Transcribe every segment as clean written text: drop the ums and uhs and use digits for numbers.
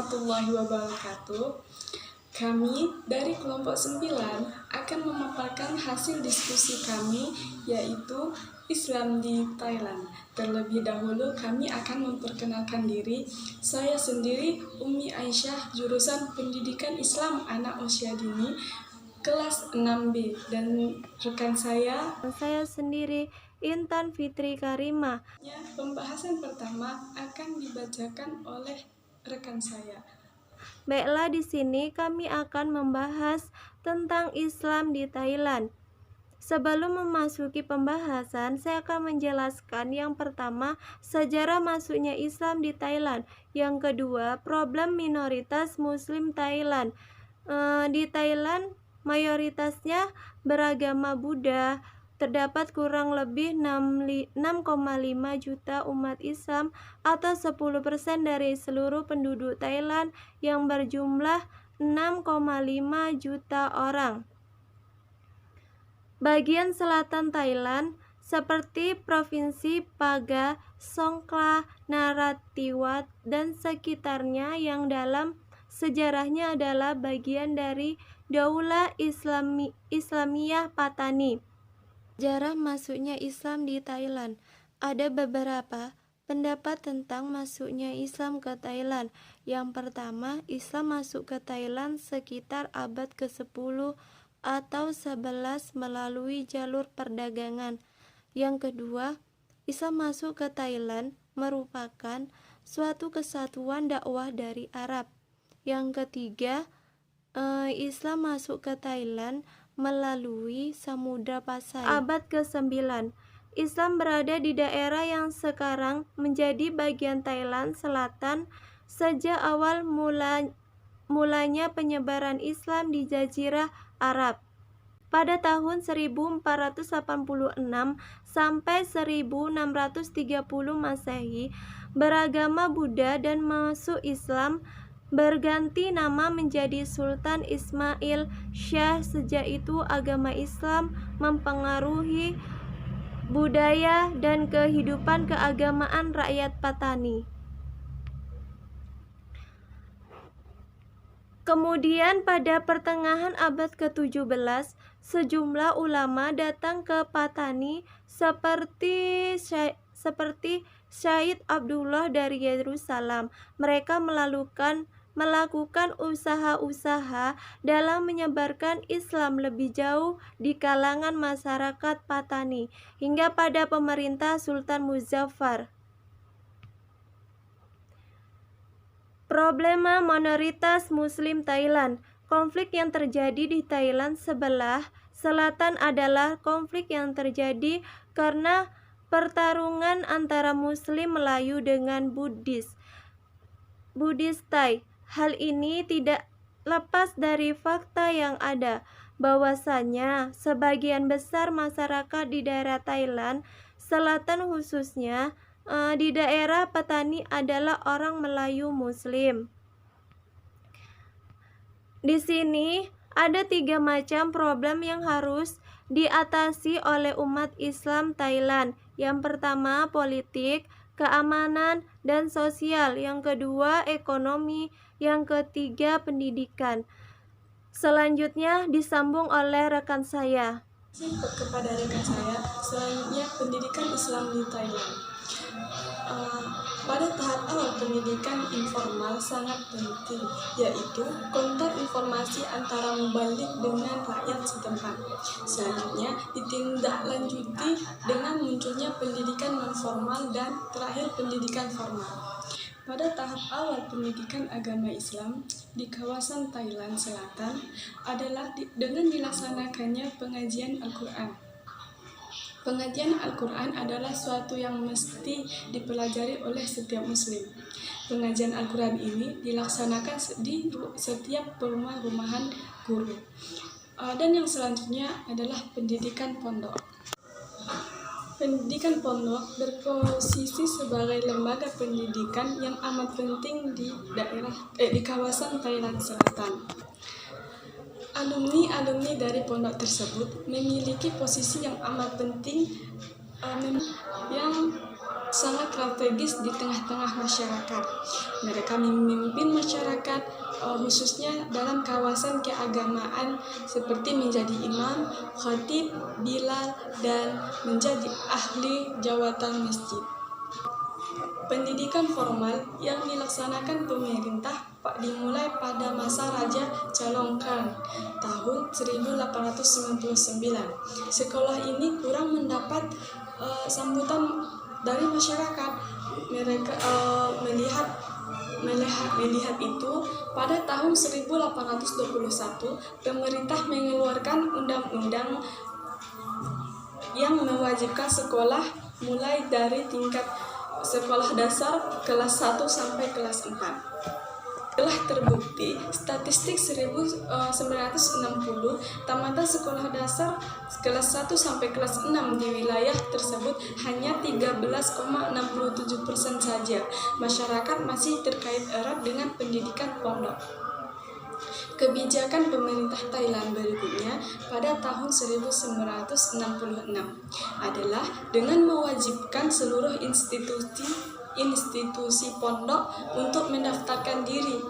warahmatullahi wabarakatuh. Kami dari kelompok 9 akan memaparkan hasil diskusi kami, yaitu Islam di Thailand. Terlebih dahulu kami akan memperkenalkan diri. Saya sendiri Umi Aisyah, jurusan Pendidikan Islam Anak Usia Dini, kelas 6B, dan rekan saya sendiri Intan Fitri Karimah. Pembahasan pertama akan dibacakan oleh rekan saya. Baiklah, di sini kami akan membahas tentang Islam di Thailand. Sebelum memasuki pembahasan, saya akan menjelaskan yang pertama, sejarah masuknya Islam di Thailand. Yang kedua, problem minoritas Muslim Thailand. Di Thailand, mayoritasnya beragama Buddha. Terdapat kurang lebih 6,5 juta umat Islam atau 10% dari seluruh penduduk Thailand yang berjumlah 6,5 juta orang. Bagian selatan Thailand seperti Provinsi Paga, Songkhla, Narathiwat, dan sekitarnya yang dalam sejarahnya adalah bagian dari Daulah Islamiyah Patani. Sejarah masuknya Islam di Thailand. Ada beberapa pendapat tentang masuknya Islam ke Thailand. Yang pertama, Islam masuk ke Thailand sekitar abad ke-10 atau 11 melalui jalur perdagangan. Yang kedua, Islam masuk ke Thailand merupakan suatu kesatuan dakwah dari Arab. Yang ketiga, Islam masuk ke Thailand melalui Samudra Pasai. Abad ke-9, Islam berada di daerah yang sekarang menjadi bagian Thailand Selatan sejak awal mulanya penyebaran Islam di Jazirah Arab. Pada tahun 1486 sampai 1630 Masehi, beragama Buddha dan masuk Islam berganti nama menjadi Sultan Ismail Shah. Sejak itu agama Islam mempengaruhi budaya dan kehidupan keagamaan rakyat Patani. Kemudian pada pertengahan abad ke-17, sejumlah ulama datang ke Patani seperti Syed Abdullah dari Yerusalem. Mereka melakukan usaha-usaha dalam menyebarkan Islam lebih jauh di kalangan masyarakat Patani hingga pada pemerintah Sultan Muzaffar. Problema minoritas Muslim Thailand. Konflik yang terjadi di Thailand sebelah selatan adalah konflik yang terjadi karena pertarungan antara Muslim Melayu dengan Buddhis Thai. Hal ini tidak lepas dari fakta yang ada, bahwasanya sebagian besar masyarakat di daerah Thailand Selatan khususnya di daerah Patani adalah orang Melayu Muslim. Di sini ada 3 macam problem yang harus diatasi oleh umat Islam Thailand. Yang pertama, politik, keamanan, dan sosial. Yang kedua, ekonomi. Yang ketiga, pendidikan. Selanjutnya disambung oleh rekan saya. Kepada rekan saya, selanjutnya pendidikan Islam di Thailand. Pada tahap awal pendidikan informal sangat penting, yaitu kontak informasi antara mubalik dengan rakyat setempat. Selanjutnya ditindaklanjuti dengan munculnya pendidikan non-formal dan terakhir pendidikan formal. Pada tahap awal pendidikan agama Islam di kawasan Thailand Selatan adalah dengan dilaksanakannya pengajian Al-Quran. Pengajian Al-Quran adalah suatu yang mesti dipelajari oleh setiap muslim. Pengajian Al-Quran ini dilaksanakan di setiap rumah-rumahan guru. Dan yang selanjutnya adalah pendidikan pondok. Pendidikan pondok berposisi sebagai lembaga pendidikan yang amat penting di kawasan Thailand Selatan. Alumni dari pondok tersebut memiliki posisi yang amat penting yang sangat strategis di tengah-tengah masyarakat. Mereka memimpin masyarakat khususnya dalam kawasan keagamaan seperti menjadi imam, khatib, bilal, dan menjadi ahli jawatan masjid. Pendidikan formal yang dilaksanakan pemerintah dimulai pada masa Raja Jalongkang tahun 1899. Sekolah ini kurang mendapat sambutan dari masyarakat. Mereka melihat itu, pada tahun 1821 pemerintah mengeluarkan undang-undang yang mewajibkan sekolah mulai dari tingkat sekolah dasar kelas 1 sampai kelas 4. Telah terbukti statistik 1960 tamatan sekolah dasar kelas 1 sampai kelas 6 di wilayah tersebut hanya 13,67% saja. Masyarakat masih terkait erat dengan pendidikan pondok. Kebijakan pemerintah Thailand berikutnya pada tahun 1966 adalah dengan mewajibkan seluruh institusi pondok untuk mendaftarkan diri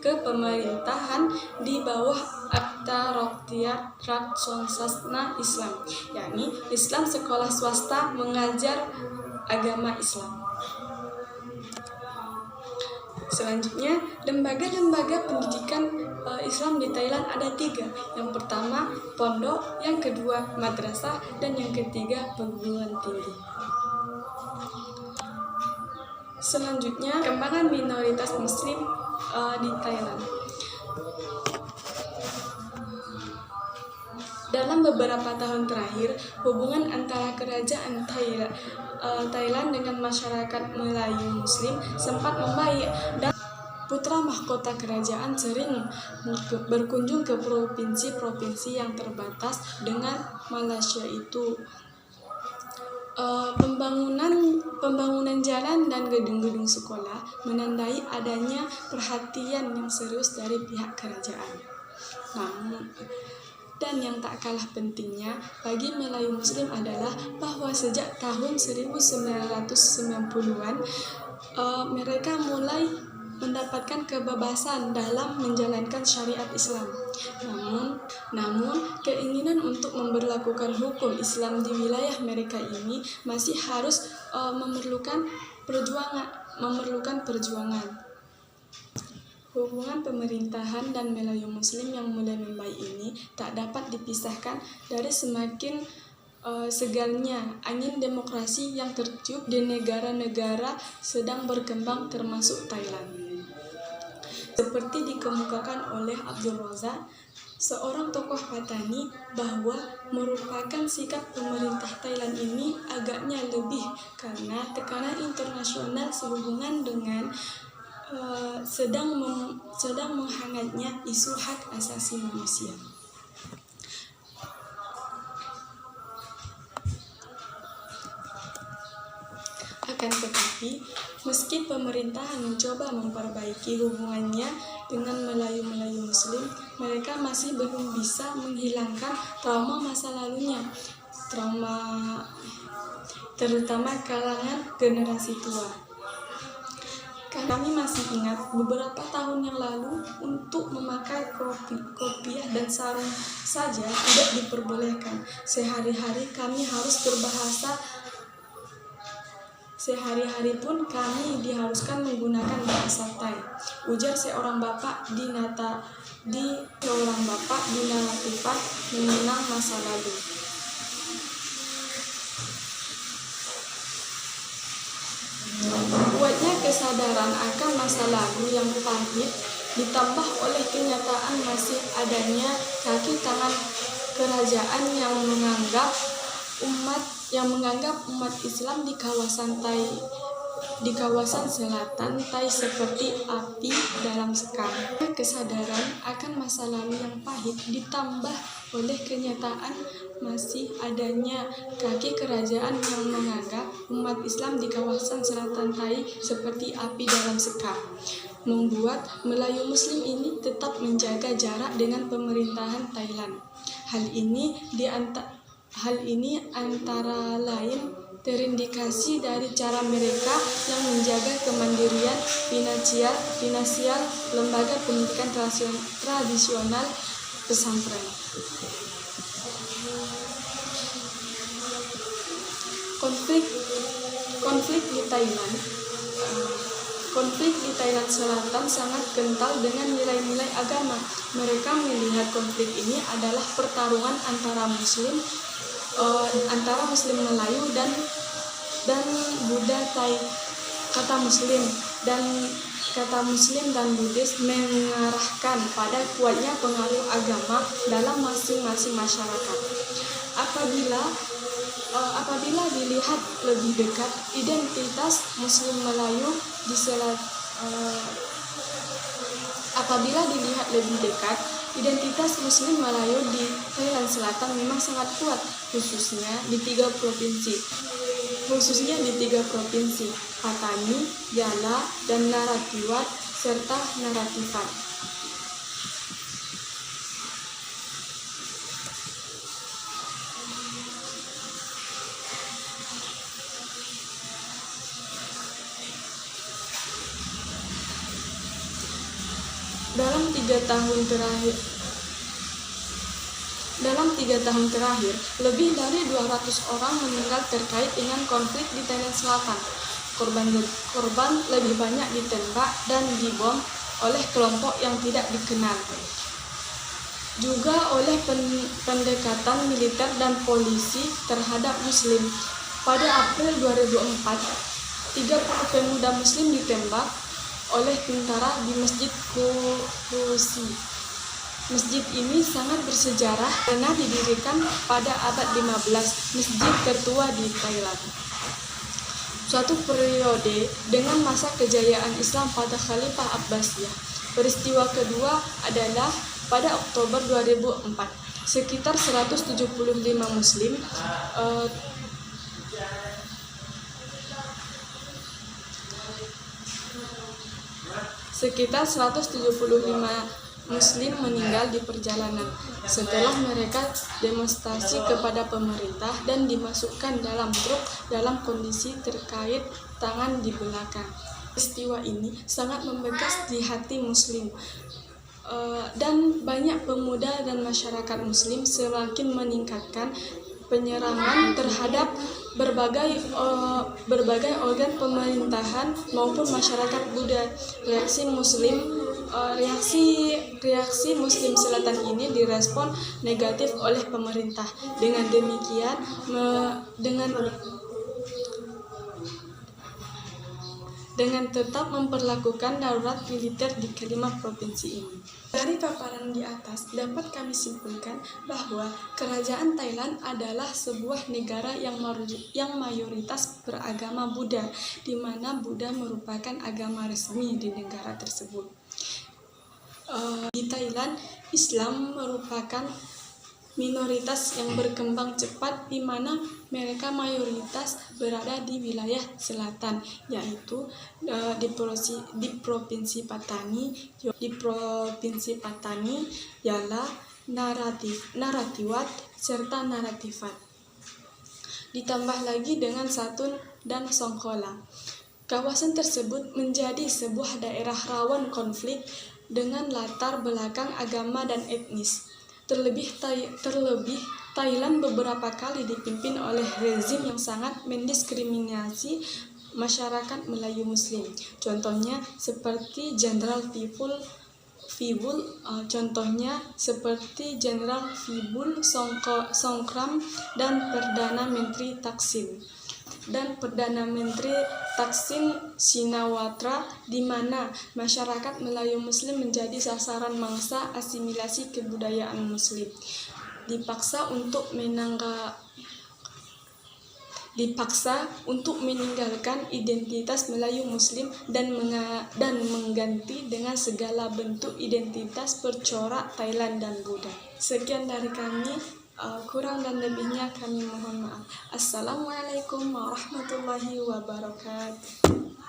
ke pemerintahan di bawah Akta Rakyat Raksasa Islam, yakni Islam sekolah swasta mengajar agama Islam. Selanjutnya, lembaga-lembaga pendidikan Islam di Thailand ada 3. Yang pertama, pondok, yang kedua, madrasah, dan yang ketiga, perguruan tinggi. Selanjutnya, perkembangan minoritas Muslim di Thailand. Dalam beberapa tahun terakhir, hubungan antara kerajaan Thailand dengan masyarakat Melayu Muslim sempat membaik, dan putra mahkota kerajaan sering berkunjung ke provinsi-provinsi yang terbatas dengan Malaysia itu. Pembangunan jalan dan gedung-gedung sekolah menandai adanya perhatian yang serius dari pihak kerajaan. Dan yang tak kalah pentingnya bagi Melayu Muslim adalah bahwa sejak tahun 1990-an mereka mulai mendapatkan kebebasan dalam menjalankan syariat Islam. Namun keinginan untuk memberlakukan hukum Islam di wilayah mereka ini masih harus memerlukan perjuangan. Hubungan pemerintahan dan Melayu Muslim yang mulai membaik ini tak dapat dipisahkan dari semakin segarnya angin demokrasi yang tertiup di negara-negara sedang berkembang termasuk Thailand. Seperti dikemukakan oleh Abdul Razak, seorang tokoh Patani, bahwa merupakan sikap pemerintah Thailand ini agaknya lebih karena tekanan internasional sehubungan dengan sedang menghangatnya isu hak asasi manusia. Akan tetapi, meski pemerintahan mencoba memperbaiki hubungannya dengan Melayu Muslim, mereka masih belum bisa menghilangkan trauma masa lalunya, terutama kalangan generasi tua. Kami masih ingat beberapa tahun yang lalu untuk memakai kopiah dan sarung saja tidak diperbolehkan. Sehari-hari pun kami diharuskan menggunakan bahasa Thai. Ujar seorang bapak di Narapipat mengenang masa lalu. Buatnya kesadaran akan masa lalu yang pahit ditambah oleh kenyataan masih adanya kaki tangan kerajaan yang menganggap umat Islam di kawasan selatan Thai seperti api dalam sekam. Kesadaran akan masa lalu yang pahit ditambah oleh kenyataan masih adanya kaki kerajaan yang menganggap umat Islam di kawasan selatan Thai seperti api dalam sekam, membuat Melayu Muslim ini tetap menjaga jarak dengan pemerintahan Thailand. Hal ini antara lain terindikasi dari cara mereka yang menjaga kemandirian finansial lembaga pendidikan tradisional pesantren. Konflik di Thailand. Konflik di Thailand Selatan sangat kental dengan nilai-nilai agama. Mereka melihat konflik ini adalah pertarungan antara Muslim Melayu dan Buddha Thai. Kata Muslim dan Buddhis mengarahkan pada kuatnya pengaruh agama dalam masing-masing masyarakat. Apabila dilihat lebih dekat, identitas Muslim Melayu di Thailand Selatan memang sangat kuat, khususnya di tiga provinsi, Pattani, Yala, dan Narathiwat serta Narathiwat. Dalam 3 tahun terakhir, lebih dari 200 orang meninggal terkait dengan konflik di Thailand Selatan. Korban lebih banyak ditembak dan dibom oleh kelompok yang tidak dikenal. Juga oleh pendekatan militer dan polisi terhadap Muslim. Pada April 2004, 30 pemuda Muslim ditembak oleh tentara di Masjid Kurusi. Masjid ini sangat bersejarah karena didirikan pada abad 15, masjid tertua di Thailand. Suatu periode dengan masa kejayaan Islam pada Khalifah Abbasiyah. Peristiwa kedua adalah pada Oktober 2004. Sekitar 175 Muslim Muslim meninggal di perjalanan setelah mereka demonstrasi kepada pemerintah dan dimasukkan dalam truk dalam kondisi terkait tangan di belakang. Peristiwa ini sangat membekas di hati Muslim, dan banyak pemuda dan masyarakat Muslim semakin meningkatkan penyerangan terhadap berbagai organ pemerintahan maupun masyarakat Buddha. Reaksi Muslim Selatan ini direspon negatif oleh pemerintah. Dengan demikian, dengan tetap memperlakukan darurat militer di kelima provinsi ini. Dari paparan di atas dapat kami simpulkan bahwa kerajaan Thailand adalah sebuah negara yang mayoritas beragama Buddha, di mana Buddha merupakan agama resmi di negara tersebut. Di Thailand, Islam merupakan minoritas yang berkembang cepat, di mana mereka mayoritas berada di wilayah selatan, yaitu di provinsi Pattani, Yala, Narathiwat, serta Narathiwat. Ditambah lagi dengan Satun dan Songkhla. Kawasan tersebut menjadi sebuah daerah rawan konflik dengan latar belakang agama dan etnis. Terlebih Thailand beberapa kali dipimpin oleh rezim yang sangat mendiskriminasi masyarakat Melayu Muslim. Contohnya seperti Jenderal Vibul Songkram dan Perdana Menteri Thaksin Shinawatra, di mana masyarakat Melayu Muslim menjadi sasaran mangsa asimilasi kebudayaan Muslim, dipaksa untuk meninggalkan identitas Melayu Muslim dan mengganti dengan segala bentuk identitas bercorak Thailand dan Buddha. Sekian dari kami. Kurang dan lebihnya kami mohon maaf. Assalamualaikum warahmatullahi wabarakatuh.